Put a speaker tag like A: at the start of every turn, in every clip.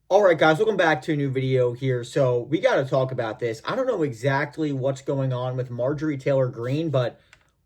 A: All right, guys, welcome back to a new video here. So we got to talk about this. I don't know exactly what's going on with Marjorie Taylor Greene, but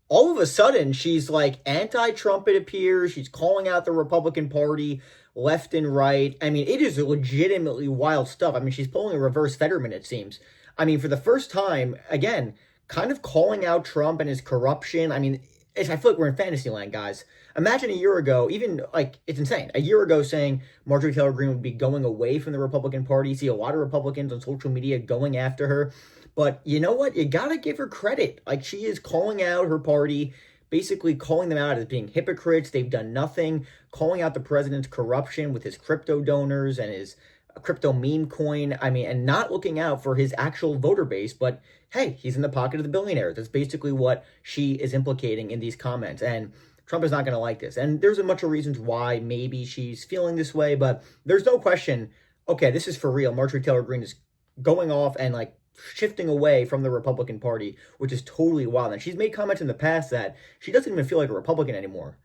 A: all of a sudden she's like anti-Trump, it appears. She's calling out the Republican Party left and right. I mean, it is legitimately wild stuff. I mean, she's pulling a reverse Fetterman, it seems. I mean, for the first time, again, kind of calling out Trump and his corruption. I mean, I feel like we're in fantasy land, guys. Imagine a year ago, even like it's insane. A year ago, saying Marjorie Taylor Greene would be going away from the Republican Party. You see a lot of Republicans on social media going after her. But you know what? You got to give her credit. Like, she is calling out her party, basically calling them out as being hypocrites. They've done nothing, calling out the president's corruption with his crypto donors and his crypto meme coin. I mean, and not looking out for his actual voter base, but hey, he's in the pocket of the billionaires. That's basically what she is implicating in these comments. And Trump is not going to like this. And there's a bunch of reasons why maybe she's feeling this way, but there's no question, okay, this is for real. Marjorie Taylor Greene is going off and like shifting away from the Republican Party, which is totally wild. And she's made comments in the past that she doesn't even feel like a Republican anymore.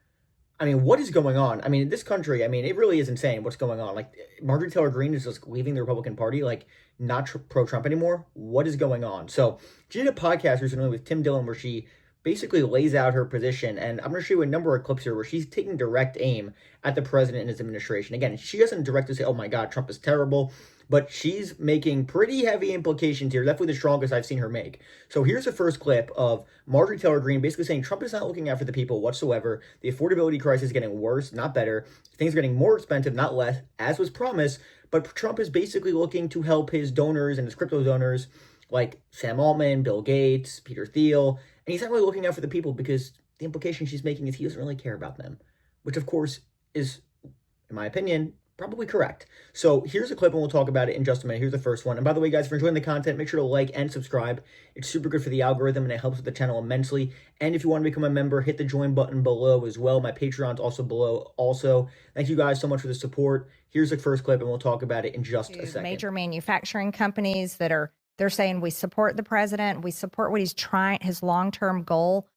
A: I mean, what is going on? I mean, in this country, I mean, it really is insane what's going on. Like, Marjorie Taylor Greene is just leaving the Republican Party, like, not pro-Trump anymore. What is going on? So, she did a podcast recently with Tim Dillon where she basically lays out her position, and I'm going to show you a number of clips here where she's taking direct aim at the president and his administration. Again, she doesn't directly say, oh my God, Trump is terrible, but she's making pretty heavy implications here, definitely the strongest I've seen her make. So here's the first clip of Marjorie Taylor Greene basically saying Trump is not looking out for the people whatsoever. The affordability crisis is getting worse, not better. Things are getting more expensive, not less, as was promised. But Trump is basically looking to help his donors and his crypto donors like Sam Altman, Bill Gates, Peter Thiel. And he's not really looking out for the people because the implication she's making is he doesn't really care about them, which of course is, in my opinion, probably correct. So here's a clip and we'll talk about it in just a minute. Here's the first one. And by the way, guys, if you're enjoying the content, make sure to like and subscribe. It's super good for the algorithm and it helps with the channel immensely. And if you want to become a member, hit the join button below as well. My Patreon's also below. Also, thank you guys so much for the support. Here's the first clip and we'll talk about it in just a second.
B: Major manufacturing companies they're saying we support the president, we support what he's trying, his long-term goal,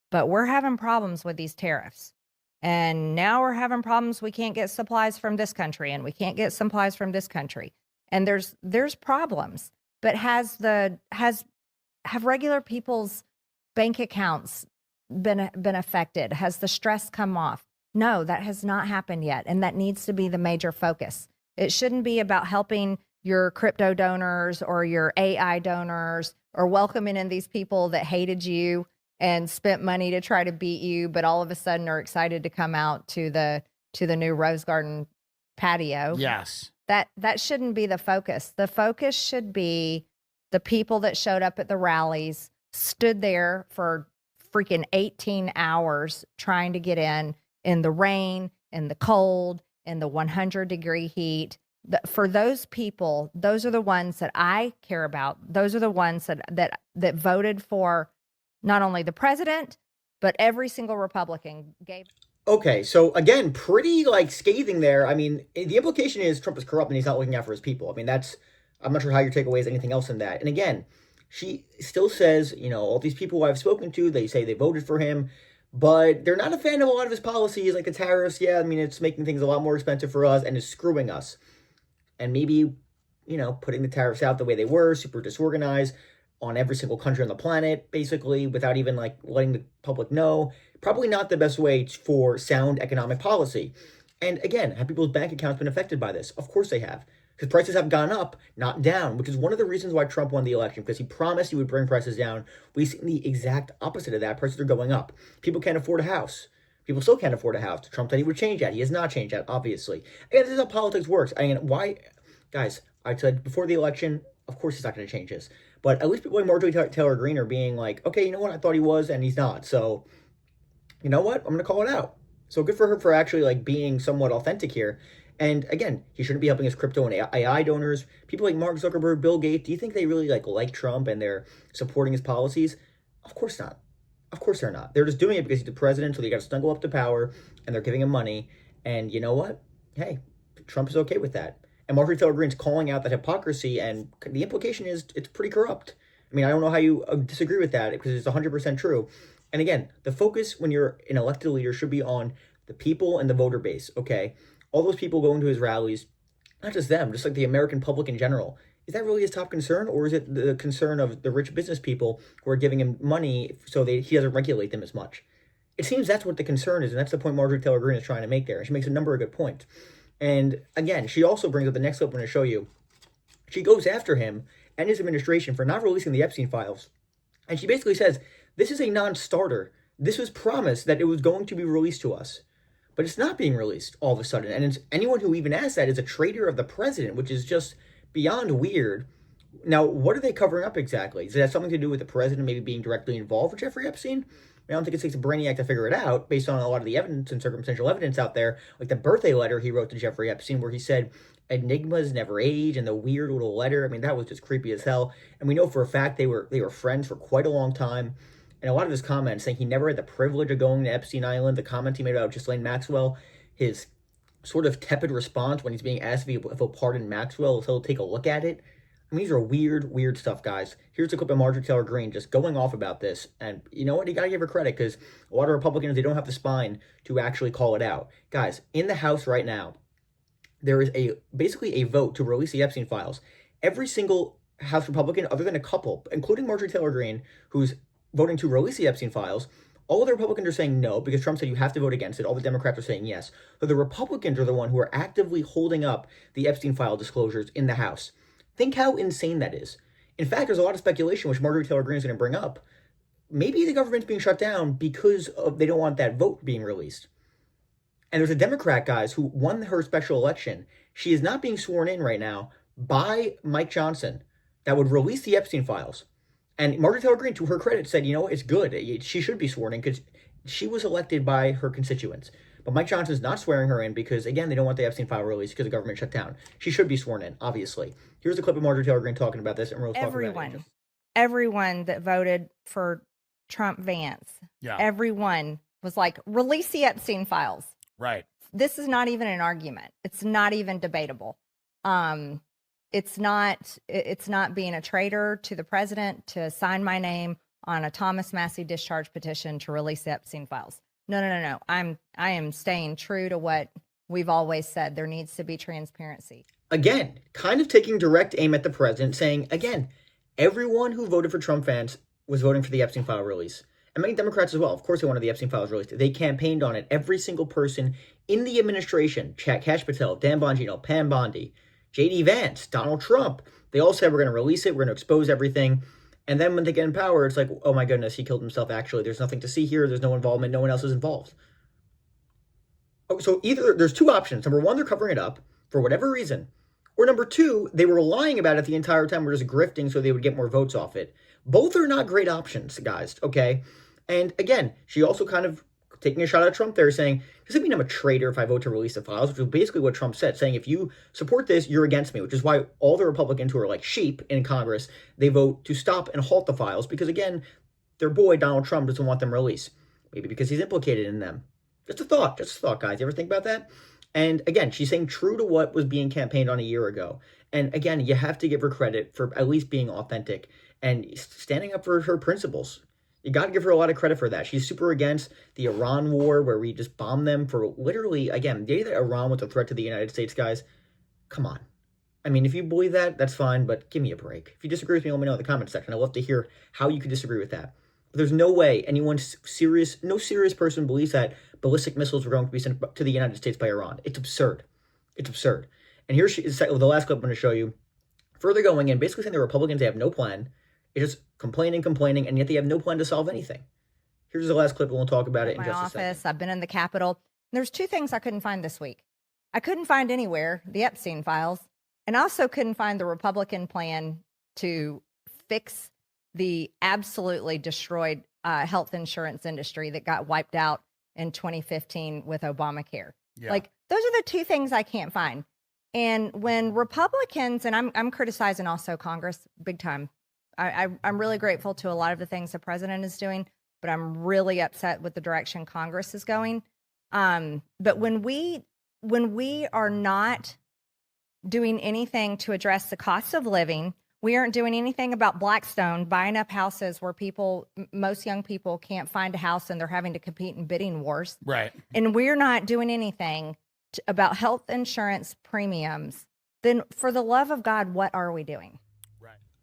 B: but we're having problems with these tariffs. And now we're having problems. We can't get supplies from this country and we can't get supplies from this country. And there's problems, but have regular people's bank accounts been affected? Has the stress come off? No, that has not happened yet. And that needs to be the major focus. It shouldn't be about helping your crypto donors or your AI donors or welcoming in these people that hated you and spent money to try to beat you, but all of a sudden are excited to come out to the new Rose Garden patio.
C: Yes.
B: That shouldn't be the focus. The focus should be the people that showed up at the rallies, stood there for freaking 18 hours trying to get in the rain, in the cold, in the 100-degree heat. For those people, those are the ones that I care about. Those are the ones that voted for not only the president, but every single Republican gave.
A: Okay, so again, pretty like scathing there. I mean, the implication is Trump is corrupt and he's not looking out for his people. I mean, I'm not sure how your takeaway is anything else in that. And again, she still says, you know, all these people who I've spoken to, they say they voted for him, but they're not a fan of a lot of his policies, like the tariffs. Yeah, I mean, it's making things a lot more expensive for us and is screwing us. And maybe, you know, putting the tariffs out the way they were, super disorganized on every single country on the planet, basically, without even like letting the public know, probably not the best way for sound economic policy. And again, have people's bank accounts been affected by this? Of course they have, because prices have gone up, not down, which is one of the reasons why Trump won the election, because he promised he would bring prices down. We've seen the exact opposite of that. Prices are going up. People can't afford a house. People still can't afford a house. Trump said he would change that. He has not changed that, obviously. Again, this is how politics works. I mean, why, guys, I said before the election, of course he's not going to change this. But at least people like Marjorie Taylor Greene are being like, okay, you know what? I thought he was, and he's not. So, you know what? I'm going to call it out. So good for her for actually like being somewhat authentic here. And again, he shouldn't be helping his crypto and AI donors. People like Mark Zuckerberg, Bill Gates, do you think they really like Trump and they're supporting his policies? Of course not. Of course they're not. They're just doing it because he's the president, so they got to snuggle up to power, and they're giving him money. And you know what? Hey, Trump is okay with that. And Marjorie Taylor Greene's calling out that hypocrisy, and the implication is it's pretty corrupt. I mean, I don't know how you disagree with that, because it's 100% true. And again, the focus when you're an elected leader should be on the people and the voter base, okay? All those people going to his rallies, not just them, just like the American public in general. Is that really his top concern, or is it the concern of the rich business people who are giving him money so he doesn't regulate them as much? It seems that's what the concern is, and that's the point Marjorie Taylor Greene is trying to make there. She makes a number of good points. And again, she also brings up the next clip I'm going to show you. She goes after him and his administration for not releasing the Epstein files. And she basically says, this is a non-starter. This was promised that it was going to be released to us. But it's not being released all of a sudden. And anyone who even asked that is a traitor of the president, which is just beyond weird. Now, what are they covering up exactly? Does it have something to do with the president maybe being directly involved with Jeffrey Epstein? I don't think it takes a brainiac to figure it out based on a lot of the evidence and circumstantial evidence out there, like the birthday letter he wrote to Jeffrey Epstein where he said enigmas never age, and the weird little letter. I mean, that was just creepy as hell. And we know for a fact they were friends for quite a long time. And a lot of his comments saying he never had the privilege of going to Epstein Island, the comments he made about Ghislaine Maxwell, his sort of tepid response when he's being asked if he'll pardon Maxwell, so he'll take a look at it. I mean, these are weird stuff, guys. Here's a clip of Marjorie Taylor Greene just going off about this. And you know what? You got to give her credit because a lot of Republicans, they don't have the spine to actually call it out. Guys, in the House right now, there is basically a vote to release the Epstein files. Every single House Republican, other than a couple, including Marjorie Taylor Greene, who's voting to release the Epstein files, all of the Republicans are saying no because Trump said you have to vote against it. All the Democrats are saying yes. So the Republicans are the one who are actively holding up the Epstein file disclosures in the House. Think how insane that is. In fact, there's a lot of speculation, which Marjorie Taylor Greene is going to bring up. Maybe the government's being shut down because they don't want that vote being released. And there's a Democrat, guys, who won her special election. She is not being sworn in right now by Mike Johnson that would release the Epstein files. And Marjorie Taylor Greene, to her credit, said, you know, it's good. She should be sworn in because she was elected by her constituents. But Mike Johnson's not swearing her in because, again, they don't want the Epstein file released because the government shut down. She should be sworn in, obviously. Here's a clip of Marjorie Taylor Greene talking about this, and we'll talk about it.
B: Everyone that voted for Trump Vance, everyone was like, release the Epstein files.
C: Right.
B: This is not even an argument. It's not even debatable. It's not being a traitor to the president to sign my name on a Thomas Massie discharge petition to release the Epstein files. No. I am staying true to what we've always said. There needs to be transparency.
A: Again, kind of taking direct aim at the president, saying, again, everyone who voted for Trump Vance was voting for the Epstein file release. And many Democrats as well. Of course, they wanted the Epstein files released. They campaigned on it. Every single person in the administration, Kash Patel, Dan Bongino, Pam Bondi, J.D. Vance, Donald Trump, they all said we're going to release it. We're going to expose everything. And then when they get in power, it's like, oh my goodness, he killed himself. Actually, there's nothing to see here. There's no involvement. No one else is involved. Oh, so either there's two options. Number one, they're covering it up for whatever reason. Or number two, they were lying about it the entire time. We're just grifting so they would get more votes off it. Both are not great options, guys, okay? And again, she also kind of taking a shot at Trump there, saying, does it mean I'm a traitor if I vote to release the files? Which is basically what Trump said, saying if you support this, you're against me, which is why all the Republicans who are like sheep in Congress, they vote to stop and halt the files because, again, their boy, Donald Trump, doesn't want them released. Maybe because he's implicated in them. Just a thought, guys. You ever think about that? And again, she's saying true to what was being campaigned on a year ago. And again, you have to give her credit for at least being authentic and standing up for her principles. You got to give her a lot of credit for that. She's super against the Iran war where we just bombed them for literally, again, the day that Iran was a threat to the United States, guys, come on. I mean, if you believe that, that's fine, but give me a break. If you disagree with me, let me know in the comment section. I'd love to hear how you could disagree with that. But there's no way no serious person believes that ballistic missiles were going to be sent to the United States by Iran. It's absurd. It's absurd. And here's the last clip I'm going to show you. Further going in, basically saying the Republicans, they have no plan. It's just complaining, and yet they have no plan to solve anything. Here's the last clip, and we'll talk about it in just a second.
B: I've been in the Capitol. There's two things I couldn't find this week. I couldn't find anywhere the Epstein files, and I also couldn't find the Republican plan to fix the absolutely destroyed health insurance industry that got wiped out in 2015 with Obamacare.
C: Yeah.
B: Like, those are the two things I can't find. And when Republicans, and I'm criticizing also Congress big time. I'm really grateful to a lot of the things the president is doing, but I'm really upset with the direction Congress is going. But when we are not doing anything to address the cost of living, we aren't doing anything about Blackstone buying up houses where most young people can't find a house and they're having to compete in bidding wars.
C: Right.
B: And we're not doing anything about health insurance premiums then for the love of God, what are we doing?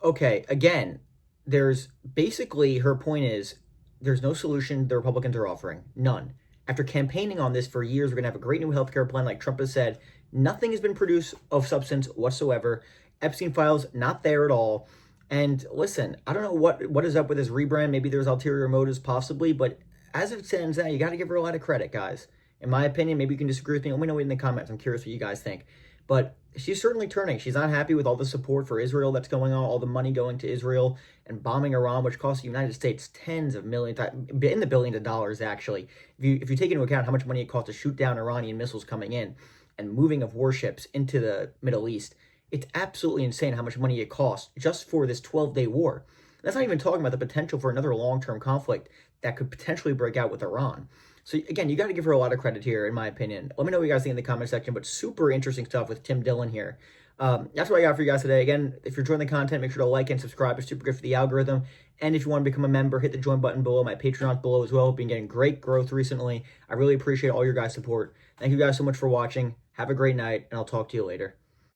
A: Okay, again, there's basically her point is there's no solution the Republicans are offering. None. After campaigning on this for years, we're going to have a great new healthcare plan, like Trump has said. Nothing has been produced of substance whatsoever. Epstein files, not there at all. And listen, I don't know what is up with this rebrand. Maybe there's ulterior motives, possibly. But as it stands now, you got to give her a lot of credit, guys. In my opinion, maybe you can disagree with me. Let me know in the comments. I'm curious what you guys think. But she's certainly turning. She's not happy with all the support for Israel that's going on, all the money going to Israel and bombing Iran, which costs the United States tens of millions, in the billions of dollars, actually. If you take into account how much money it costs to shoot down Iranian missiles coming in and moving of warships into the Middle East, it's absolutely insane how much money it costs just for this 12-day war. That's not even talking about the potential for another long-term conflict that could potentially break out with Iran. So again, you got to give her a lot of credit here, in my opinion. Let me know what you guys think in the comment section, but super interesting stuff with Tim Dillon here. That's what I got for you guys today. Again, if you're enjoying the content, make sure to like and subscribe. It's super good for the algorithm. And if you want to become a member, hit the join button below. My Patreon's below as well. Been getting great growth recently. I really appreciate all your guys' support. Thank you guys so much for watching. Have a great night, and I'll talk to you later.